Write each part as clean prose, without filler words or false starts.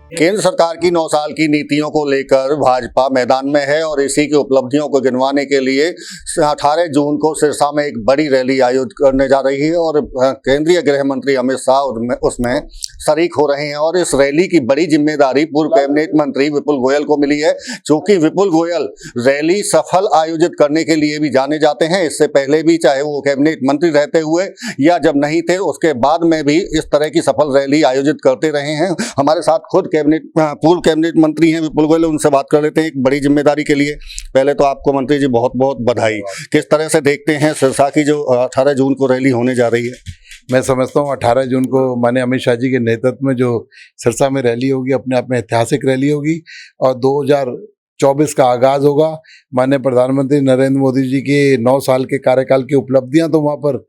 केंद्र सरकार की 9 साल की नीतियों को लेकर भाजपा मैदान में है और इसी की उपलब्धियों को गिनवाने के लिए 18 जून को सिरसा में एक बड़ी रैली आयोजित करने जा रही है और केंद्रीय गृह मंत्री अमित शाह उसमें शरीक हो रहे हैं। और इस रैली की बड़ी जिम्मेदारी पूर्व कैबिनेट मंत्री विपुल गोयल को मिली है, क्योंकि विपुल गोयल रैली सफल आयोजित करने के लिए भी जाने जाते हैं। इससे पहले भी, चाहे वो कैबिनेट मंत्री रहते हुए या जब नहीं थे उसके बाद में भी, इस तरह की सफल रैली आयोजित करते रहे हैं। हमारे साथ खुद पूर्व कैबिनेट मंत्री हैं विपुल गोयल, उनसे बात कर लेते हैं एक बड़ी जिम्मेदारी के लिए। पहले तो आपको मंत्री जी बहुत बहुत बधाई। किस तरह से देखते हैं सिरसा की जो 18 जून को रैली होने जा रही है? मैं समझता हूँ 18 जून को माननीय अमित शाह जी के नेतृत्व में जो सिरसा में रैली होगी, अपने आप में ऐतिहासिक रैली होगी और 2024 का आगाज होगा। माननीय प्रधानमंत्री नरेंद्र मोदी जी के 9 साल के कार्यकाल की उपलब्धियां तो वहाँ पर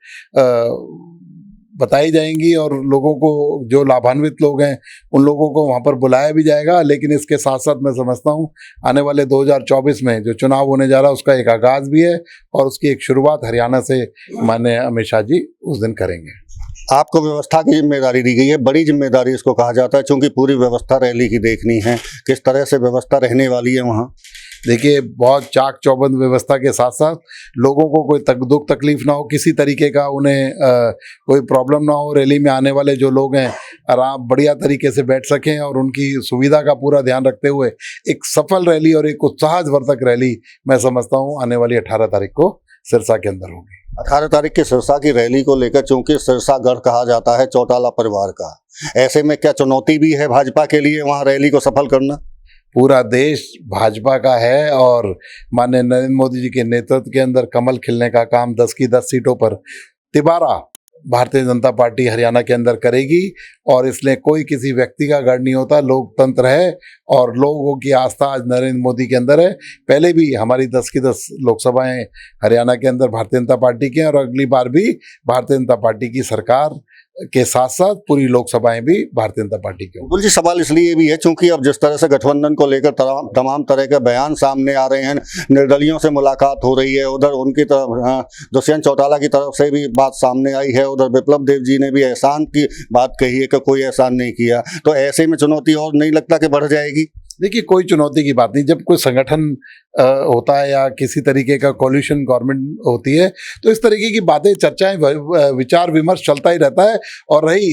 बताई जाएंगी और लोगों को, जो लाभान्वित लोग हैं उन लोगों को वहाँ पर बुलाया भी जाएगा। लेकिन इसके साथ साथ मैं समझता हूँ आने वाले 2024 में जो चुनाव होने जा रहा है उसका एक आगाज भी है और उसकी एक शुरुआत हरियाणा से माननीय अमित शाह जी उस दिन करेंगे। आपको व्यवस्था की जिम्मेदारी दी गई है, बड़ी जिम्मेदारी इसको कहा जाता है, क्योंकि पूरी व्यवस्था रैली की देखनी है। किस तरह से व्यवस्था रहने वाली है वहाँ? देखिए, बहुत चाक चौबंद व्यवस्था के साथ साथ लोगों को कोई दुख तकलीफ ना हो, किसी तरीके का उन्हें कोई प्रॉब्लम ना हो। रैली में आने वाले जो लोग हैं आराम बढ़िया तरीके से बैठ सकें और उनकी सुविधा का पूरा ध्यान रखते हुए एक सफल रैली और एक उत्साहवर्धक रैली मैं समझता हूँ आने वाली 18 तारीख को सिरसा के अंदर होगी। 18 तारीख की सिरसा की रैली को लेकर, चूंकि सिरसा गढ़ कहा जाता है चौटाला परिवार का, ऐसे में क्या चुनौती भी है भाजपा के लिए वहाँ रैली को सफल करना? पूरा देश भाजपा का है और माननीय नरेंद्र मोदी जी के नेतृत्व के अंदर कमल खिलने का काम 10 की 10 सीटों पर तिबारा भारतीय जनता पार्टी हरियाणा के अंदर करेगी। और इसलिए कोई किसी व्यक्ति का गढ़ नहीं होता, लोकतंत्र है और लोगों की आस्था आज नरेंद्र मोदी के अंदर है। पहले भी हमारी 10 की 10 लोकसभाएं हरियाणा के अंदर भारतीय जनता पार्टी की हैं और अगली बार भी भारतीय जनता पार्टी की सरकार के साथ साथ पूरी लोकसभाएं भी भारतीय जनता पार्टी की। बिल्कुल जी, सवाल इसलिए भी है क्योंकि अब जिस तरह से गठबंधन को लेकर तमाम तरह के बयान सामने आ रहे हैं, निर्दलियों से मुलाकात हो रही है, उधर उनकी तरफ दुष्यंत चौटाला की तरफ से भी बात सामने आई है, उधर विप्लव देव जी ने भी एहसान की बात कही है कि कोई एहसान नहीं किया। तो ऐसे में चुनौती और नहीं लगता कि बढ़ जाएगी? देखिए, कोई चुनौती की बात नहीं। जब कोई संगठन होता है या किसी तरीके का कॉल्यूशन गवर्नमेंट होती है तो इस तरीके की बातें, चर्चाएं, विचार विमर्श चलता ही रहता है। और रही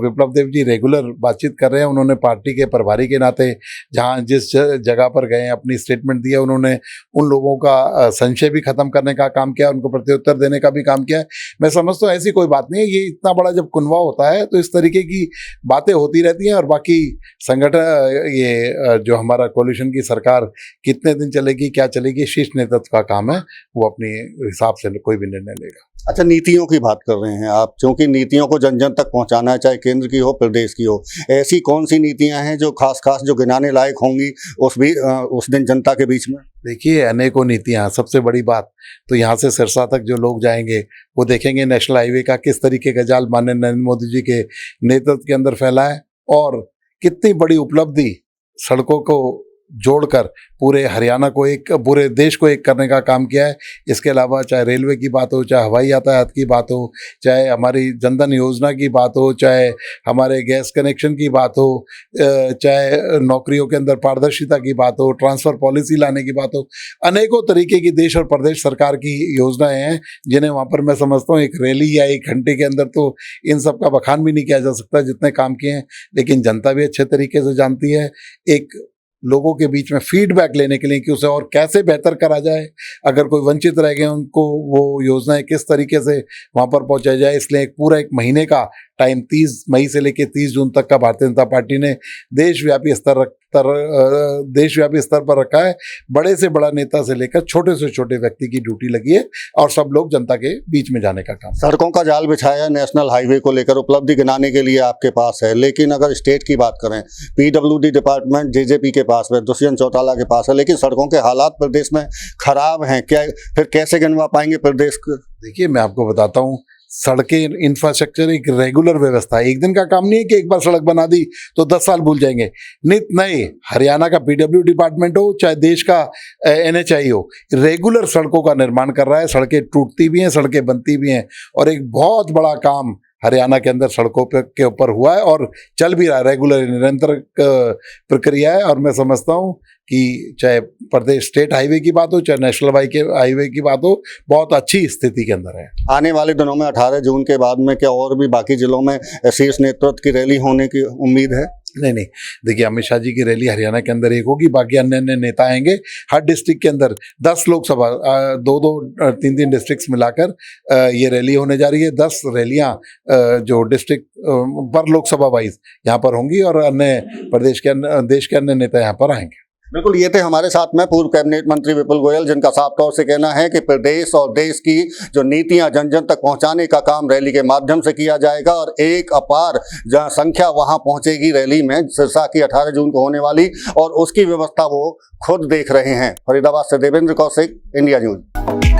विप्लव देव जी रेगुलर बातचीत कर रहे हैं, उन्होंने पार्टी के प्रभारी के नाते जहां जिस जगह पर गए अपनी स्टेटमेंट दिया, उन्होंने उन लोगों का संशय भी खत्म करने का काम किया, उनको प्रत्युत्तर देने का भी काम किया है। मैं समझता हूँ ऐसी कोई बात नहीं है। ये इतना बड़ा जब कुनवा होता है तो इस तरीके की बातें होती रहती हैं। और बाकी संगठन, ये जो हमारा कॉल्यूशन की सरकार कितने दिन चलेगी, क्या चलेगी, शीर्ष नेतृत्व का काम है, वो अपने हिसाब से कोई भी निर्णय लेगा। अच्छा, नीतियों की बात कर रहे हैं आप, क्योंकि नीतियों को जन जन तक पहुंचाना है, चाहे केंद्र की हो प्रदेश की हो। ऐसी कौन सी नीतियां हैं जो खास जो गिनाने लायक होंगी उस दिन जनता के बीच में? देखिए, अनेकों नीतियां। सबसे बड़ी बात तो यहाँ से सिरसा तक जो लोग जाएंगे वो देखेंगे नेशनल हाईवे का किस तरीके का जाल माननीय नरेंद्र मोदी जी के नेतृत्व के अंदर फैला है और कितनी बड़ी उपलब्धि सड़कों को जोड़कर पूरे हरियाणा को एक, पूरे देश को एक करने का काम किया है। इसके अलावा चाहे रेलवे की बात हो, चाहे हवाई यातायात की बात हो, चाहे हमारी जनधन योजना की बात हो, चाहे हमारे गैस कनेक्शन की बात हो, चाहे नौकरियों के अंदर पारदर्शिता की बात हो, ट्रांसफ़र पॉलिसी लाने की बात हो, अनेकों तरीके की देश और प्रदेश सरकार की योजनाएं हैं जिन्हें वहाँ पर मैं समझता हूँ एक रैली या 1 घंटे के अंदर तो इन सब का बखान भी नहीं किया जा सकता जितने काम किए हैं। लेकिन जनता भी अच्छे तरीके से जानती है। एक लोगों के बीच में फीडबैक लेने के लिए कि उसे और कैसे बेहतर करा जाए, अगर कोई वंचित रह गए उनको वो योजनाएं किस तरीके से वहाँ पर पहुँचाई जाए। इसलिए पूरा 1 महीने का टाइम 30 मई से लेकर 30 जून तक का भारतीय जनता पार्टी ने देशव्यापी स्तर पर रखा है। बड़े से बड़ा नेता से लेकर छोटे से छोटे व्यक्ति की ड्यूटी लगी है और सब लोग जनता के बीच में जाने का काम। सड़कों का जाल बिछाया नेशनल हाईवे को लेकर, उपलब्धि गिनाने के लिए आपके पास है। लेकिन अगर स्टेट की बात करें, PWD डिपार्टमेंट जेजेपी के पास है, दुष्यंत चौटाला के पास है, लेकिन सड़कों के हालात प्रदेश में खराब हैं। क्या फिर कैसे गिनवा पाएंगे प्रदेश को? देखिए, मैं आपको बताता हूँ, सड़कें, इंफ्रास्ट्रक्चर एक रेगुलर व्यवस्था है। एक दिन का काम नहीं है कि एक बार सड़क बना दी तो 10 साल भूल जाएंगे। नित नए हरियाणा का PWD डिपार्टमेंट हो चाहे देश का NHI हो, रेगुलर सड़कों का निर्माण कर रहा है। सड़कें टूटती भी हैं, सड़कें बनती भी हैं और एक बहुत बड़ा काम हरियाणा के अंदर सड़कों पे के ऊपर हुआ है और चल भी रहा है, रेगुलर निरंतर प्रक्रिया है। और मैं समझता हूँ कि चाहे प्रदेश स्टेट हाईवे की बात हो, चाहे नेशनल हाईवे की बात हो, बहुत अच्छी स्थिति के अंदर है। आने वाले दिनों में 18 जून के बाद में क्या और भी बाकी जिलों में शीर्ष नेतृत्व की रैली होने की उम्मीद है? नहीं नहीं, देखिए अमित शाह जी की रैली हरियाणा के अंदर एक होगी, बाकी अन्य अन्य नेता आएंगे। हर डिस्ट्रिक्ट के अंदर 10 लोकसभा 2-3 डिस्ट्रिक्ट्स मिलाकर ये रैली होने जा रही है। 10 रैलियां जो डिस्ट्रिक्ट पर लोकसभा वाइज यहाँ पर होंगी और अन्य प्रदेश के देश के अन्य नेता यहाँ पर आएंगे। बिल्कुल, ये थे हमारे साथ में पूर्व कैबिनेट मंत्री विपुल गोयल, जिनका साफ तौर से कहना है कि प्रदेश और देश की जो नीतियां जन जन तक पहुंचाने का काम रैली के माध्यम से किया जाएगा और एक अपार संख्या वहां पहुंचेगी रैली में सिरसा की 18 जून को होने वाली, और उसकी व्यवस्था वो खुद देख रहे हैं। फरीदाबाद से देवेंद्र कौशिक, इंडिया न्यूज।